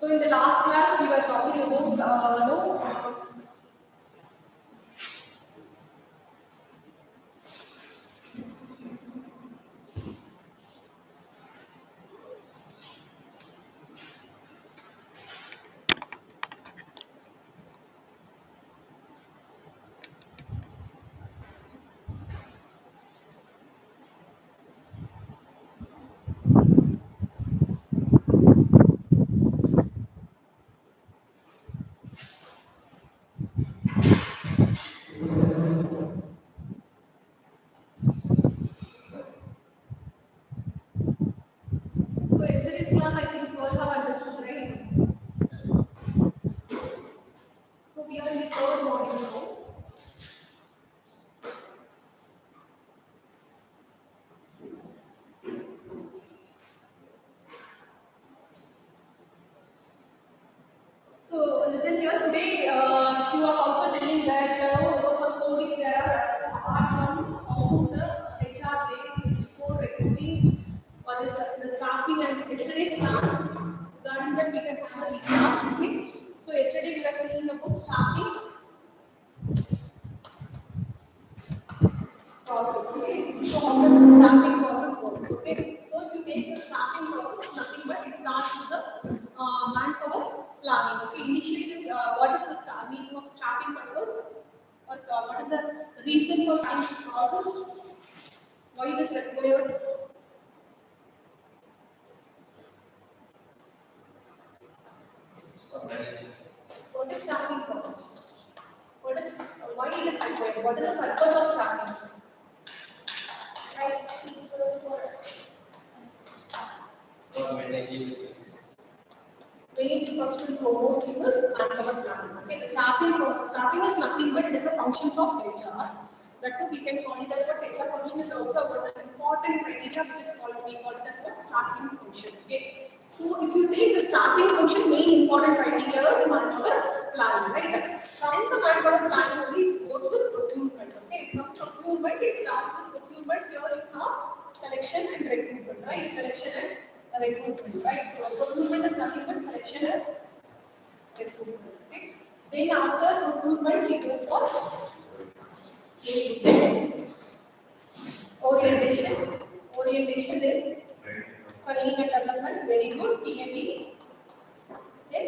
So in the last class we were talking about no. So yesterday's class I think you all have understood, right? So we are in the third module now. So listen here, today she was also telling that for coding there are apart from how the HR day before recruiting or the staffing and yesterday's class regarding that we can have a recap. Okay. So yesterday we were saying about staffing process. Okay. So how does the staffing process works? Okay. So if you take the staffing process, nothing but it starts with the manpower planning. Okay. Initially, this what is the meaning of staffing purpose? Or so, what is the reason for staffing process? Why it is required? What is staffing process? What is why it is required? What is the purpose of staffing? Right. We need to first and foremost because manpower planning. Okay, the staffing is nothing but it is a functions of HR. That too we can call it as what HR function is also one important criteria which is called we call it as what staffing function. Okay, so if you take the staffing function, main important criteria is manpower planning, right? From the manpower planning only goes with procurement. Okay, from procurement it starts with procurement. Here you have selection and recruitment, right? Selection and recruitment, right? So procurement is nothing but selection and recruitment. Okay. Then after recruitment, we go for orientation. Orientation, then training and development. Very good. T&D. Then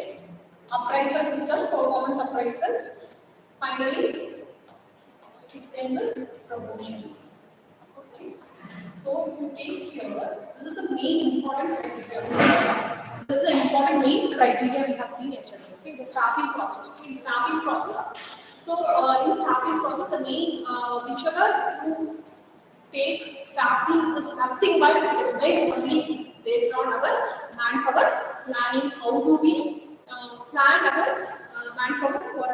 appraisal system, performance appraisal. Finally, external promotions. Okay. So if you take here, this is the main important criteria. This is the important main criteria we have seen yesterday. Okay, the staffing process. Okay, in staffing process. So in staffing process, the main whichever you take staffing is nothing but it is made only based on our manpower planning. How do we plan our manpower for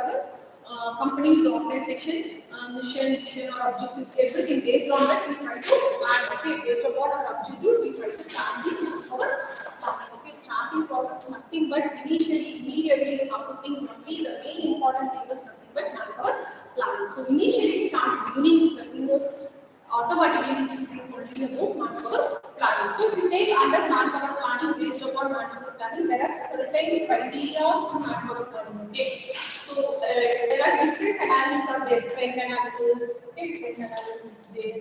our company's organization, mission or objectives, everything based on that we try to plan. Okay, based on what our objectives, we try to plan our planning. Okay, starting process nothing but initially, immediately you have to think only the main important thing is nothing but manpower planning. So initially it starts beginning the thing is automatically we think only about manpower planning. So if you take under manpower planning, based upon manpower planning, there are certain criteria in manpower planning. Okay, so there are different analyses of there. Trend analysis, okay, trend analysis is there.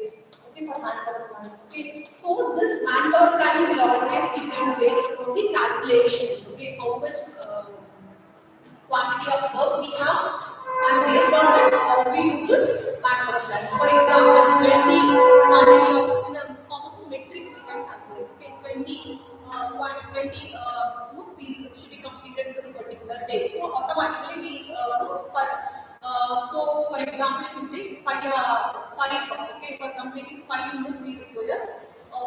Okay, for manpower planning. Okay, so this manpower planning will always be done based upon the calculations. Okay, how much quantity of work we have, and based on that, how we do this manpower planning. For example, 20 quantity of in the form of matrix we can calculate. Okay, 20 pieces should be completed this particular day. So automatically we so for example, if you take five, okay, for completing 5 units we require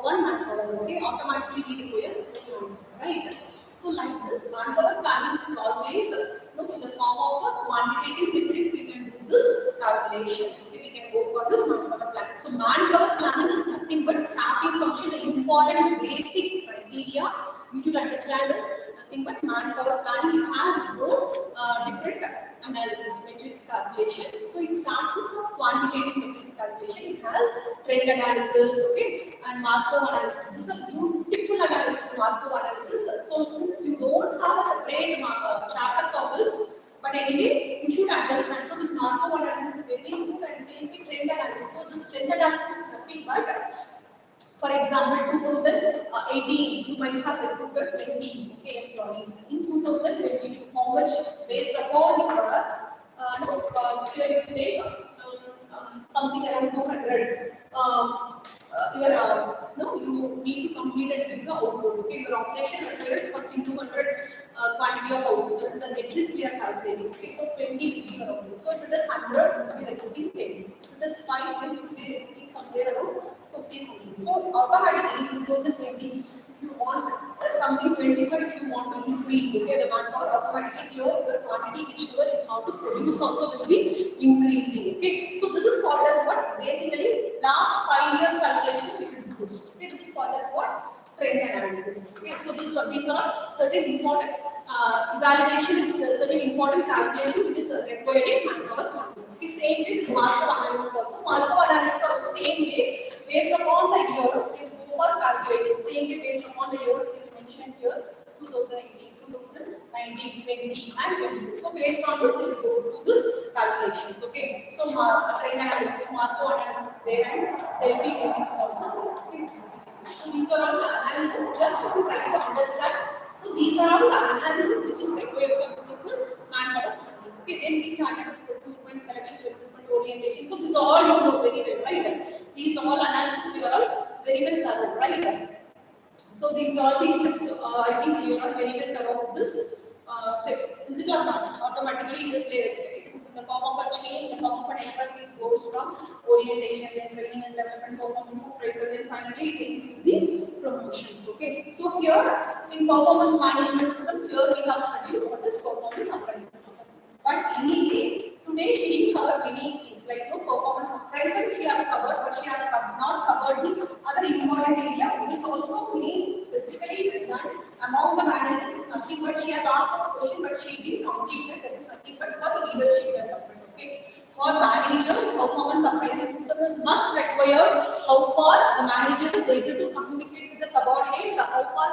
one manpower. Okay, automatically we require 4 manpower, right? So like this, manpower planning will always look in the form of a quantitative metrics. We can do this calculations. Okay, we can go for this manpower planning. So manpower planning is nothing but staffing function. The important basic criteria you should understand is nothing but manpower planning. It has its own different analysis matrix calculation. So it starts with some quantitative matrix calculation. It has trend analysis, okay, and Markov analysis. This is a beautiful analysis, Markov analysis. So since you don't have a separate chapter for this, but anyway, you should understand. So this narco analysis is very good and same with trend analysis. So this trend analysis is nothing but, for example, 2018, you might have recruited 20 employees. In 2022, how much based upon your skill you take something around 200. No, you need to complete it with the output. Okay, your operation required something 200 quantity of output. The metrics we are calculating. Okay, so 20 will be your output. So if it is 100, you will be recruiting 10. If it is 5, then you will be recruiting somewhere around 50 something. So automatically in 2020, if you want something 24, if you want to increase, okay, the manpower automatically your quantity which you have to produce also will be increasing. Okay, so this is called as what? Basically, last 5-year calculation we will do this. Okay, this is called as what? Trend analysis. Okay, so these are certain important evaluation is certain important calculation which is required in manpower planning. Okay, same way this Markov analysis also. Markov analysis also same way based upon the years they go for calculating. Same way based upon the years they mentioned here 2018, 2019, 20 and 22. So based on this they will go to this calculations. Okay, so trend analysis, Markov analysis there and Delphi is also. Okay. So these are all the analysis just to try to understand. So these are all the analysis which is required for this manpower planning. Okay, then we started with recruitment, selection, recruitment, orientation. So this all you know very well, right? These all analysis we are all very well thorough, right? So these are all these steps. I think you are all very well thorough with this step. Is it or not? Automatically it is there. It is in the form of a chain, in the form of a network. It goes from orientation, then training and development, performance appraisal, then finally it ends with the promotions. Okay. So here in performance management system, here we have studied what is performance appraisal system. But anyway, today she didn't cover many things like performance appraisal. She has covered, but she has not covered the other important area. It is also mean specifically it is done among the managers is nothing but she has asked the question, but she didn't complete it. That is nothing but for leadership development. Okay. For managers, performance appraisal system is must require how far the manager is able to communicate with the subordinates, how far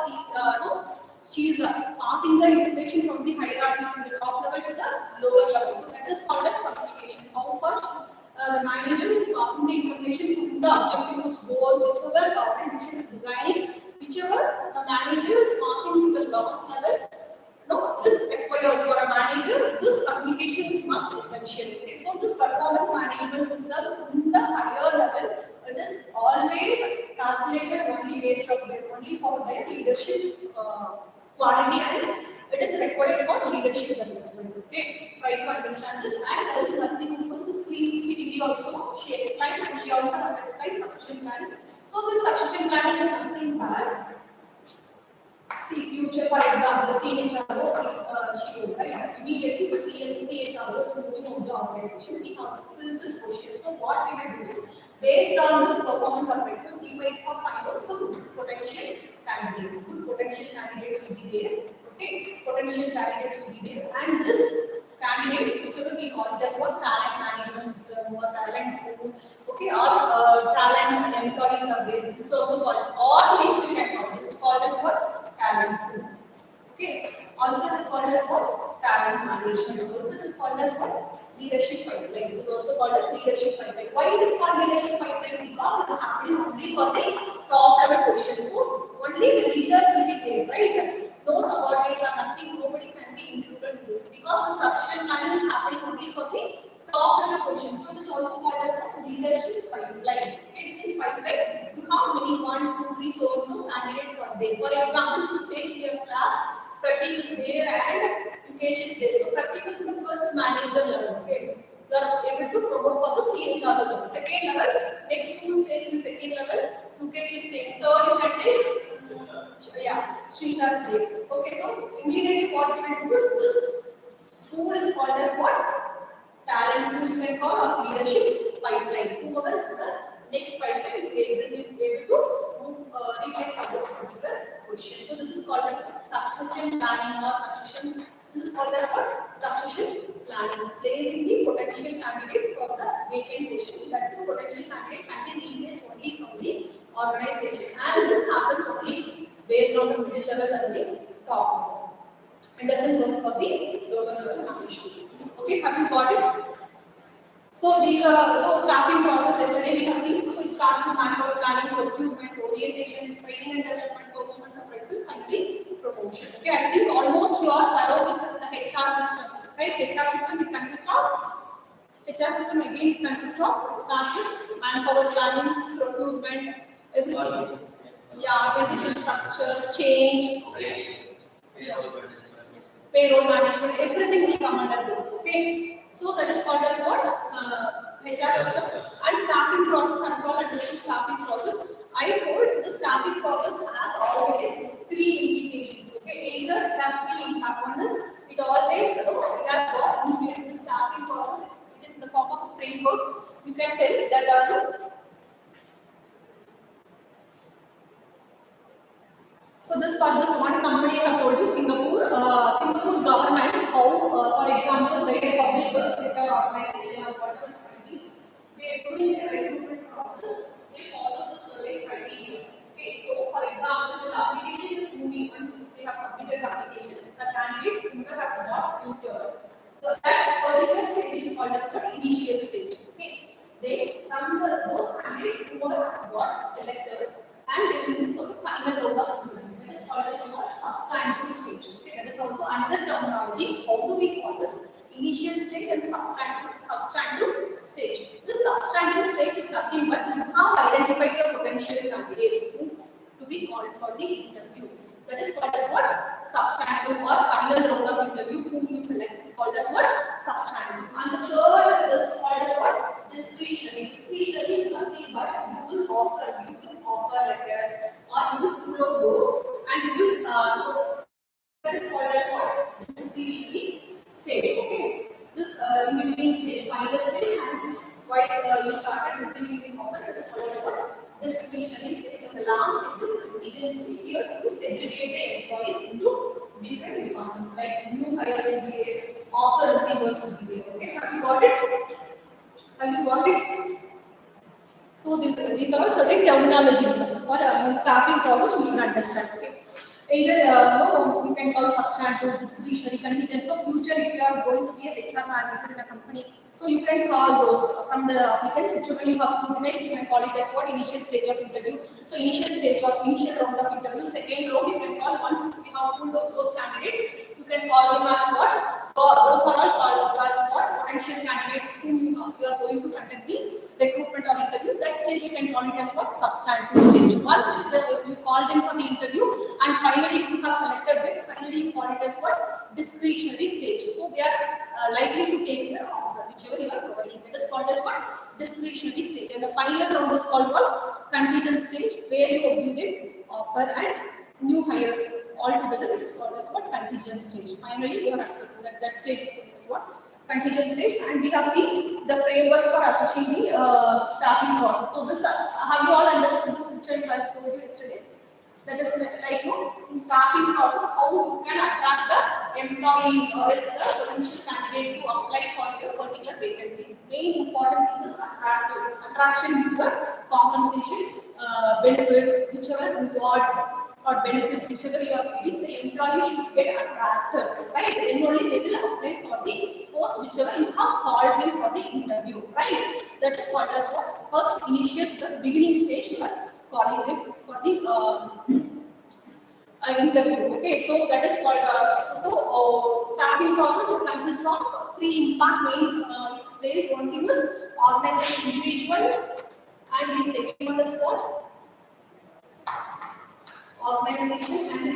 she is passing the information from the hierarchy from the top level to the lower level. So that is called as communication. How far the manager is passing the information from the objectives, goals, whichever the organization is designing, whichever the manager is passing to the lowest level. No, this requires for a manager, this communication is must essential. Okay? So this performance management system in the higher level, it is always calculated only based on only for their leadership quality and it is required for leadership development. Okay, try to understand this. And there is nothing for this 360 also. She explained and she also has explained succession planning. So this succession planning is nothing bad. See future, for example, CHRO, she will right immediately the CHRO is moving on the organization. We have to fill this question. So what we will do is based on this performance appraisal, we might have find out some potential candidates. Good potential candidates will be there. Okay, potential candidates will be there, and this candidates, whichever we call it as what talent management system or talent pool, okay, or talent employees are there. This is also called all names you can call. This is called as what talent pool. Okay, also it is called as what talent management. Also it is called as what leadership pipeline. It is also called as leadership pipeline. Why it is called leadership pipeline? Because it is happening only for the top level questions. So only the leaders will be there, right? Those subordinates are nothing, nobody can be included in this because the succession planning is happening only for the top level questions. So it is also called as the leadership pipeline. Okay, since pipeline, you have many 1, 2, 3 so candidates are there. For example, if you take in your class, Pratik is there and Yukesh is there. So Pratik is the first manager level. Okay, you are able to promote for the CHR level. Second level, next 2 stay in the second level. Yukesh is taking. Third, you can take. Yeah, Shrm there. Okay, so immediately what we will do is this pool is called as what? Talent pool you can call or leadership pipeline. Whoever is the next pipeline, you will be able to replace for this particular question. So this is called as succession planning or succession. This is called as what? Succession planning. Placing the potential candidate for the vacant position. That two potential candidate can be replaced only from the organization, and this happens only based on the middle level and the top level. It doesn't work for the lower level position. Okay, have you got it? So these are also staffing process. Yesterday we have seen. So it starts with manpower planning, procurement, orientation, training and development, performance appraisal, finally promotion. Okay, I think almost you are thorough with the HR system, right? HR system it consists of HR system again it consists of starts with manpower planning, procurement, everything. Yeah, organization structure, change. Okay. Yeah. Payroll management, everything will come under this. Okay, so that is called as what HR system and staffing process. I'm called this staffing process. I told the staffing process has always three implications. Okay, either it has three impact. One is it always it has got influence the staffing process. It is in the form of a framework. You can tell that so this for this one company I have told you Singapore, Singapore government how for example very public sector organization or whatever company they during their recruitment process they follow the survey criteria. Okay, so for example the application is moving once they have submitted applications the candidates whoever has got filtered. So that particular stage is called as the initial stage. Okay, they from those candidates whoever has got selected and they will move for the final round of recruitment. That is called as what substantive stage. Okay, that is also another terminology. How do we call this? Initial stage and substantive stage. The substantive stage is nothing but you have identified the potential candidates to be called for the interview. That is called as what? Substantive or final round of interview whom you select is called as what? Substantive. And the third is called as what? Discretionary. Discretionary is nothing but you will offer letter or you will pull out those and you will that is called as what? Discretionary stage. Okay. This in between stage, final stage, and while you started receiving the offer, that is called as what? Discretionary stage. And the last is contingent stage. Here, you segregate the employees into different departments, like new hires will be there, offer receivers will be there. Okay, have you got it? Have you got it? So these are certain terminologies for staffing process you should understand. Okay. Either no, you can call substantive, discretionary, contingent. So future, if you are going to be a HR manager in a company, so you can call those from the applicants, whichever you have scrutinized, you can call it as what initial stage of interview. So initial round of interview. Second round, you can call once you have pulled out those candidates, you can call them as what? Those are all called as what? Potential candidates whom you are going to conduct the recruitment or interview. That stage you can call it as what? Substantive stage. Once you call them for the interview and finally if you have selected them, finally you call it as what? Discretionary stage. So they are likely to take the offer, whichever you are providing. That is called as what? Discretionary stage. And the final round is called what? Contingent stage, where you view the offer and new hires all together. It is called as what? Contingent stage. Finally, you have accepted that stage is called as what? Contingent stage. And we have seen the framework for assessing the staffing process. So this, have you all understood this which I told you yesterday? That is like in staffing process, how you can attract the employees or else the potential candidate to apply for your particular vacancy. Main important thing is attraction with the compensation, benefits, whichever rewards or benefits, whichever you are giving, the employee should get attracted, right? Then only they will apply for the post whichever you have called them for the interview, right? That is called as what? First initial, the beginning stage you are calling them for this interview. Okay, so that is called staffing process. It consists of three main plays. One thing is organization individual, and the second one is what? Organization, and the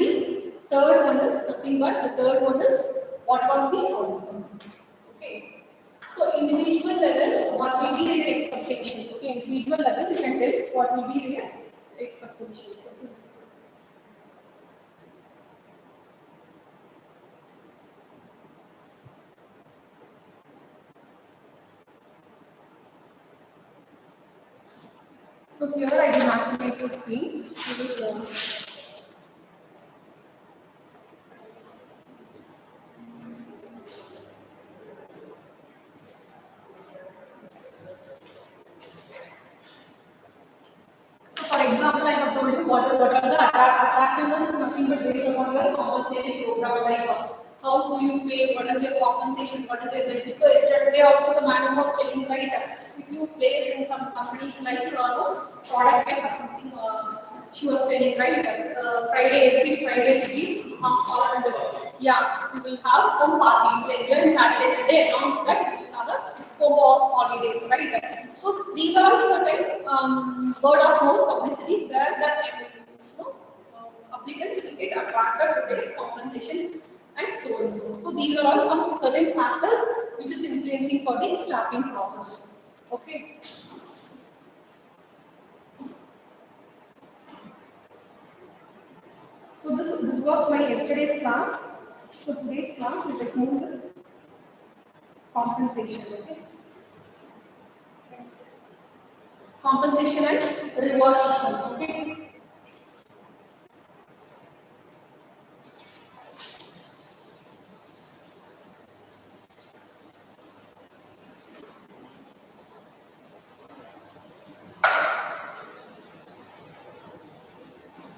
third one is nothing but the third one is what was the outcome. Okay. So individual level, what will be their expectations? Okay, individual level, you can tell what will be their expectations. Okay. So here I will maximize the screen. So for example, I have told you what are the attractiveness is nothing but based upon your compensation program, like how do you pay, what is your compensation, what is your benefit. So yesterday also the madam was telling, right, if you place in some companies like product based or something, she was telling, right, Friday, every Friday will be yeah, we will have some party, you will enjoy on Saturday, Sunday, along with that we will have a combo of holidays, right. So these are certain word of mouth publicity where the applicants will get attracted with their compensation and so and so. So these are all some certain factors which is influencing for the staffing process. Okay. So this was my yesterday's class. So today's class we just move with compensation. Okay. Compensation and reward system. Okay.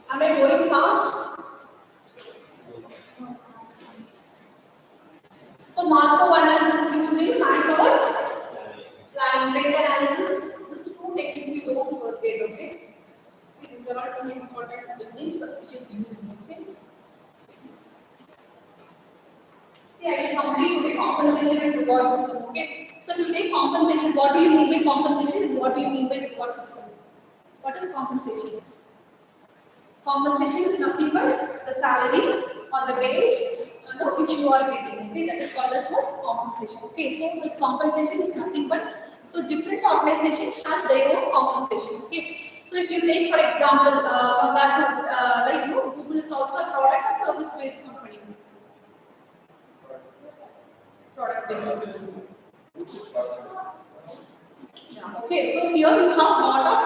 Am I going fast? So Marco analysis is using manpower planning, technical analysis. These two techniques you don't forget, okay? These are all two important techniques which is used, okay? See, I will complete today compensation and reward system, okay? So to take compensation, what do you mean by compensation and what do you mean by reward system? What is compensation? Compensation is nothing but the salary or the wage which you are getting. Okay, that is called as what? Compensation. Okay, so this compensation is nothing but, so different organizations has their own compensation. Okay, so if you take for example compared to right now, Google is also a product or service based company. Product based company. Yeah. Okay, so here you have a lot of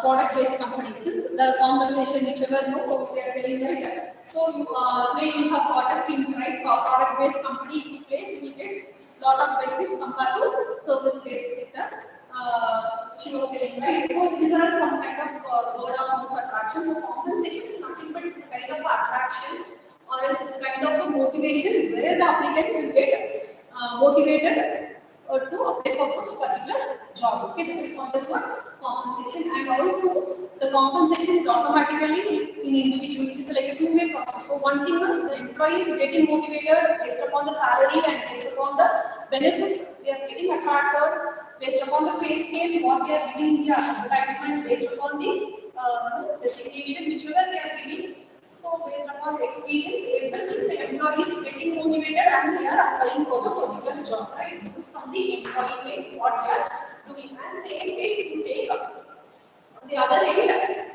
product-based companies. Since the compensation, whichever we are telling, right? So you you have got a hint, right? For product-based company, if you place, you will get lot of benefits compared to service-based sector. She was saying, right? So these are some kind of word of mouth attraction. So compensation is nothing but it's a kind of attraction, or else it's a kind of a motivation where the applicants will get motivated to apply for this particular job. Okay, that is called as what? Compensation, and also the compensation is automatically in individual. It is like a two-way process. So one thing is the employee is getting motivated based upon the salary and based upon the benefits they are getting attracted, based upon the pay scale what they are giving in the advertisement, based upon the designation whichever they are giving. So based upon the experience, everything the employee is getting motivated and they are applying for the particular job, right? This is from the employee way what they are doing. And same way if you take on the other end,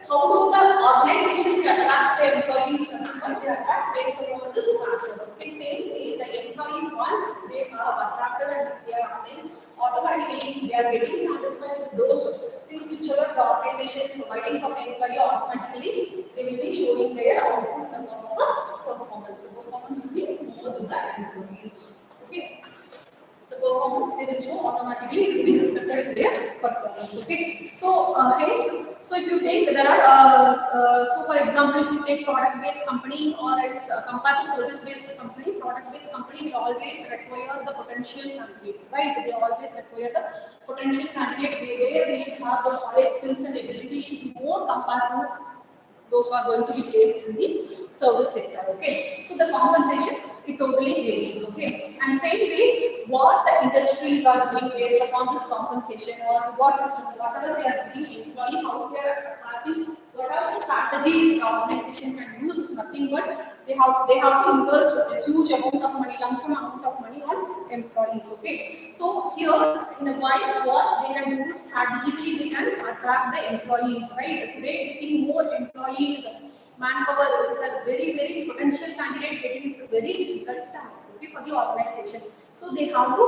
how do the organization attracts the employees? But they attract based upon this factors. Okay, same way the employee once they have attracted and they are then automatically they are getting satisfied with those things whichever the organization is providing for the employee, automatically they will be showing their output in the form of a performance. The performance will be more than the employees. Okay. The performance they will show automatically, it will be reflected in their performance. Okay, so hence, so if you take there are so for example, if you take product-based company or else compared to service-based company, product-based company will always require the potential candidates, right? They always require the potential candidate where they should have the knowledge, skills, and ability should be more compared to those who are going to be placed in the service sector. Okay, so the compensation it totally varies. Okay, and same way what the industries are doing based upon this compensation or what system, whatever they are giving employee, how they are having, what are the strategies the organization can use is nothing but they have to invest a huge amount of money, lump sum amount of money on employees. Okay, so here in the while what they can do is strategically they can attract the employees, right? Today getting more employees, manpower is a very potential candidate getting is a very difficult task, okay, for the organization. So they have to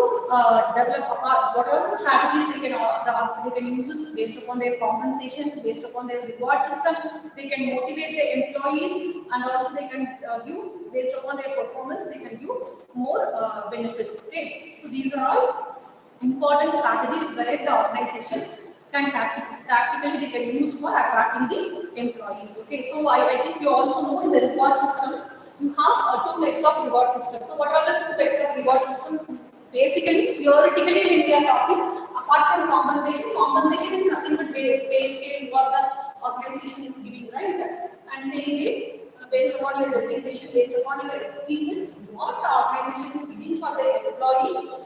develop what are the strategies they can use is based upon their compensation, based upon their reward system. They can motivate the employees and also they can give based upon their performance. They can give more benefits. Okay, so these are all important strategies where the organization can tactically they can use for attracting the employees. Okay, so I think you also know in the reward system you have two types of reward system. So what are the two types of reward system? Basically, theoretically, when we are talking, apart from compensation, compensation is nothing but pay scale what the organization is giving, right? And same way, based upon your designation, based upon your experience, what the organization is giving for the employee.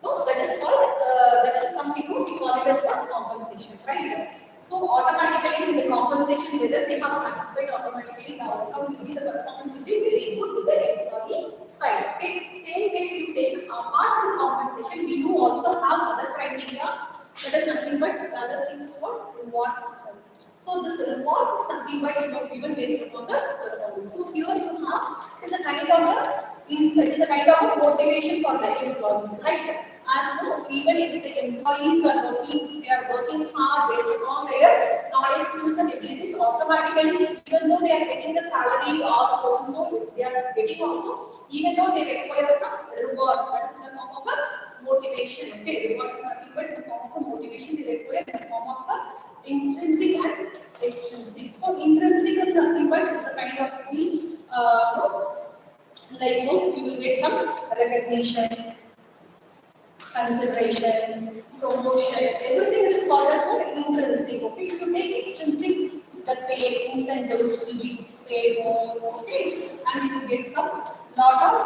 No, that is called, that is something we call it as what compensation, right? So automatically in the compensation, whether they have satisfied automatically, the outcome will be, the performance will be very good to the employee side. Okay, same way if you take apart from compensation, we do also have other criteria. That is nothing but the other thing is what reward system. So this reward is nothing but it was given based upon the performance. So here you have is a kind of a motivation for the employees, right? As no, even if the employees are working, they are working hard based upon their knowledge, skills, and abilities. Automatically, even though they are getting the salary or so and so, they are getting also, even though they require some rewards. That is in the form of a motivation. Okay, rewards is nothing but in the form of a motivation. They require in the form of a intrinsic and extrinsic. So intrinsic is nothing but it's a kind of like you will get some recognition, consideration, promotion, everything is called as what intrinsic. Okay, if you take extrinsic, the pay incentives will be paid more. Okay, and you will get some lot of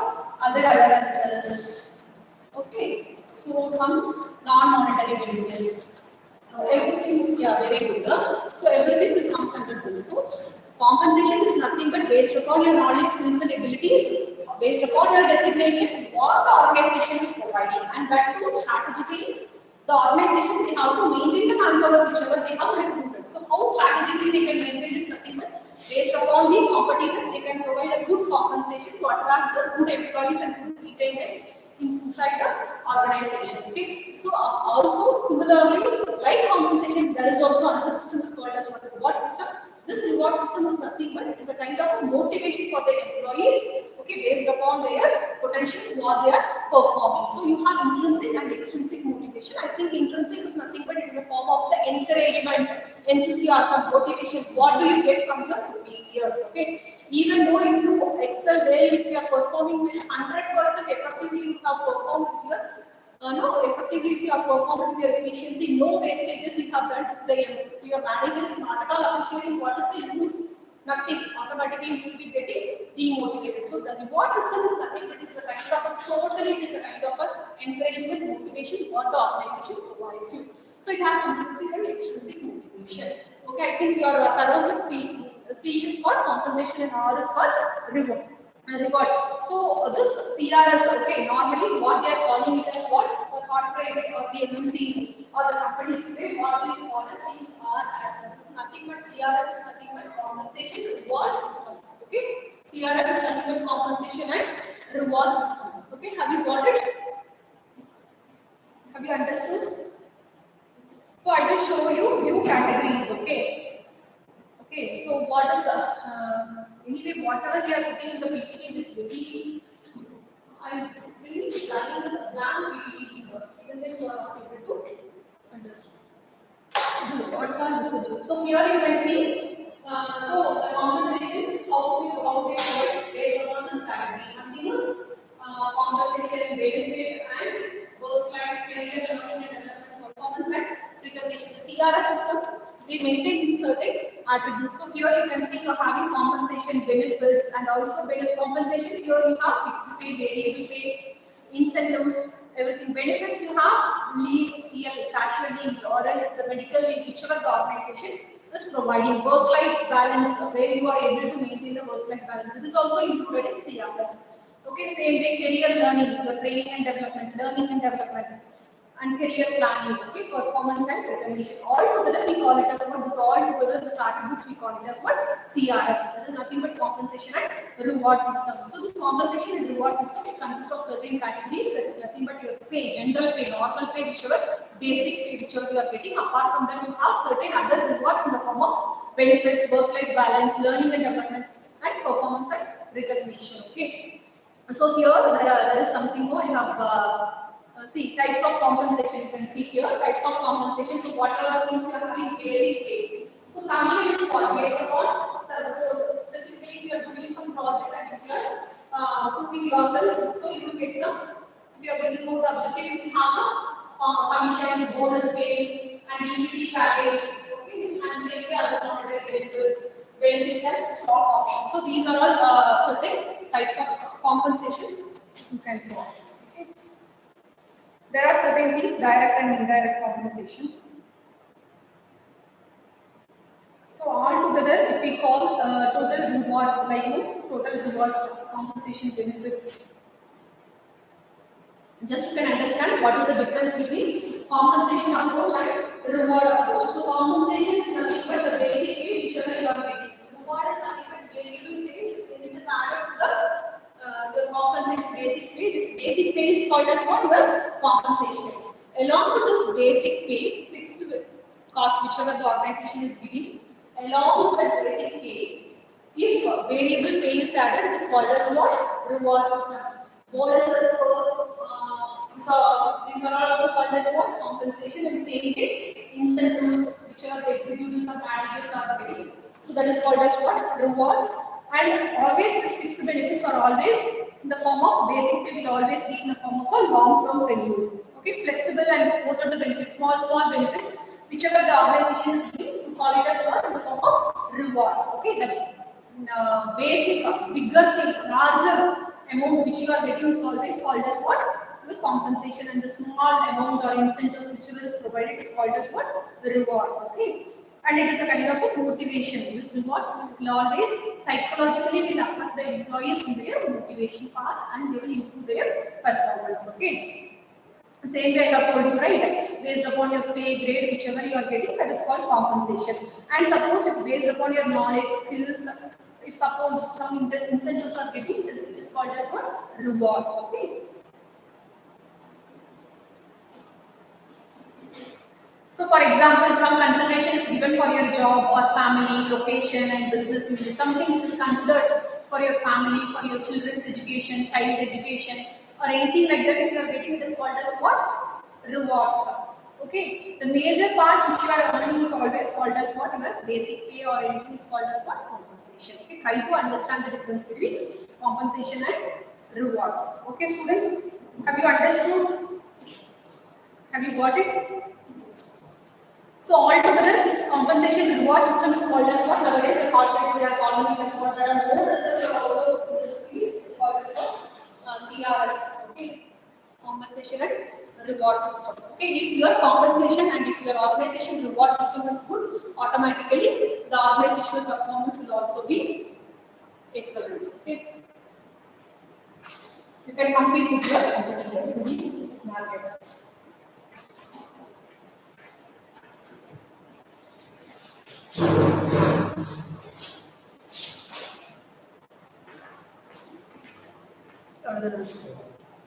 other allowances. Okay, so some non-monetary benefits. So everything, yeah, very good. So everything will comes under this. So compensation is nothing but based upon your knowledge, skills, and abilities, based upon your designation, what the organization is providing, and that too strategically. The organization they have to maintain the manpower whichever they have recruited. So how strategically they can maintain is nothing but based upon the competitors, they can provide a good compensation to attract the good employees and to retain them inside the organization. Okay, so also similarly, like compensation, there is also another system is called as what reward system. This reward system is nothing but it is a kind of motivation for the employees. Okay, based upon their potentials, what they are performing. So you have intrinsic and extrinsic motivation. I think intrinsic is nothing but it is a form of the encouragement, enthusiasm, motivation. What do you get from your superiors? Okay, even though if you excel well, if you are performing well, 100% effectively you have performed with your effectively if you have performed with your efficiency, no wastages you have done. If your manager is not at all appreciating, what is the use? Nothing. Automatically you will be getting demotivated. So the reward system is nothing but it's a kind of a totally it is a kind of an encouragement, motivation what the organization provides you. So it has intrinsic and extrinsic motivation. Okay, I think you are thorough with C. C is for compensation and R is for reward. So this CRS, okay, normally what they are calling it as what? The corporates or the MNCs or the companies today, what we call as CRS. This is nothing but CRS is nothing but compensation reward system. Okay, CRS is nothing but compensation and reward system. Okay, have you got it? Have you understood? So I will show you few categories. Okay. Okay, so what is anyway, whatever we are putting in the PPT is very, I'm really trying to plan PPTs, even then you are not able to understand. What are visible? So here you can see, so the compensation, how we provide based upon the strategy. Continuous compensation, benefit, and work-life career learning and development performance and recognition. The CRS system, they maintain certain attributes. So here you can see you are having compensation, benefits, and also compensation. Here you have fixed pay, variable pay, incentives, everything. Benefits you have leave, CL, casualties, or else the medical leave, whichever the organization is providing. Work-life balance, where you are able to maintain the work-life balance. It is also included in CRS. Okay, same way career learning, the training and development, learning and development, and career planning, okay, performance and recognition. All together we call it as what? This all together, this attributes we call it as what? CRS. That is nothing but compensation and reward system. So this compensation and reward system, it consists of certain categories. That is nothing but your pay, general pay, normal pay, whichever, basic pay, whichever you are getting. Apart from that, you have certain other rewards in the form of benefits, work-life balance, learning and development, and performance and recognition. Okay. So here there is something more. I have see types of compensation. You can see here types of compensation. So what are the things you are having? Basic pay. So commission is what based upon. So specifically, if you you are doing some project and if you are proving yourself, so you will get some. If you are getting more objective, you will have some commission, bonus pay, and equity package. Okay, and same way other monetary benefits and stock options. So these are all certain types of compensations you can get. Okay. There are certain things, direct and indirect compensations. So altogether, if we call total rewards, like total rewards, compensation benefits, just you can understand what is the difference between compensation approach and reward approach. So compensation is nothing but the basic pay whichever you are getting. Reward is nothing but variable pay, then it is added to the compensation basic pay. This basic pay is called as what? Your compensation. Along with this basic pay, fixed cost whichever the organization is giving, along with the basic pay, if variable pay is added, it is called as what? Reward system. Bonuses, so these are all also called as what? Compensation, and same way incentives whichever the executives or managers are getting. So that is called as what? Rewards. And always these fixed benefits are always in the form of basic pay, will always be in the form of a long-term tenure. Okay, flexible and what are the benefits? Small benefits, whichever the organization is giving, you call it as what? In the form of rewards. Okay, the basic, bigger thing, larger amount which you are getting is always called as what? The compensation, and the small amount or incentives whichever is provided is called as what? Rewards. Okay. And it is a kind of a motivation. This rewards will always psychologically will affect the employees in their motivation part and they will improve their performance. Okay. Same way I have told you, right? Based upon your pay grade, whichever you are getting, that is called compensation. And suppose if based upon your knowledge, skills, if suppose some incentives are getting, it is called as what? Rewards. Okay. So, for example, some consideration is given for your job or family, location, and business unit. Something is considered for your family, for your children's education, child education, or anything like that. If you are getting, it is called as what? Rewards. Okay. The major part which you are earning is always called as what? Your basic pay or anything is called as what? Compensation. Okay. Try to understand the difference between compensation and rewards. Okay, students. Have you understood? Have you got it? So altogether, this compensation reward system is called as what? Nowadays, the corporates they are calling it as what? There are more research also in this field. It's called as what? CRS. Okay, compensation and reward system. Okay, if your compensation and if your organization reward system is good, automatically the organizational performance will also be excellent. Okay, you can compete with your competitors in the market. Other than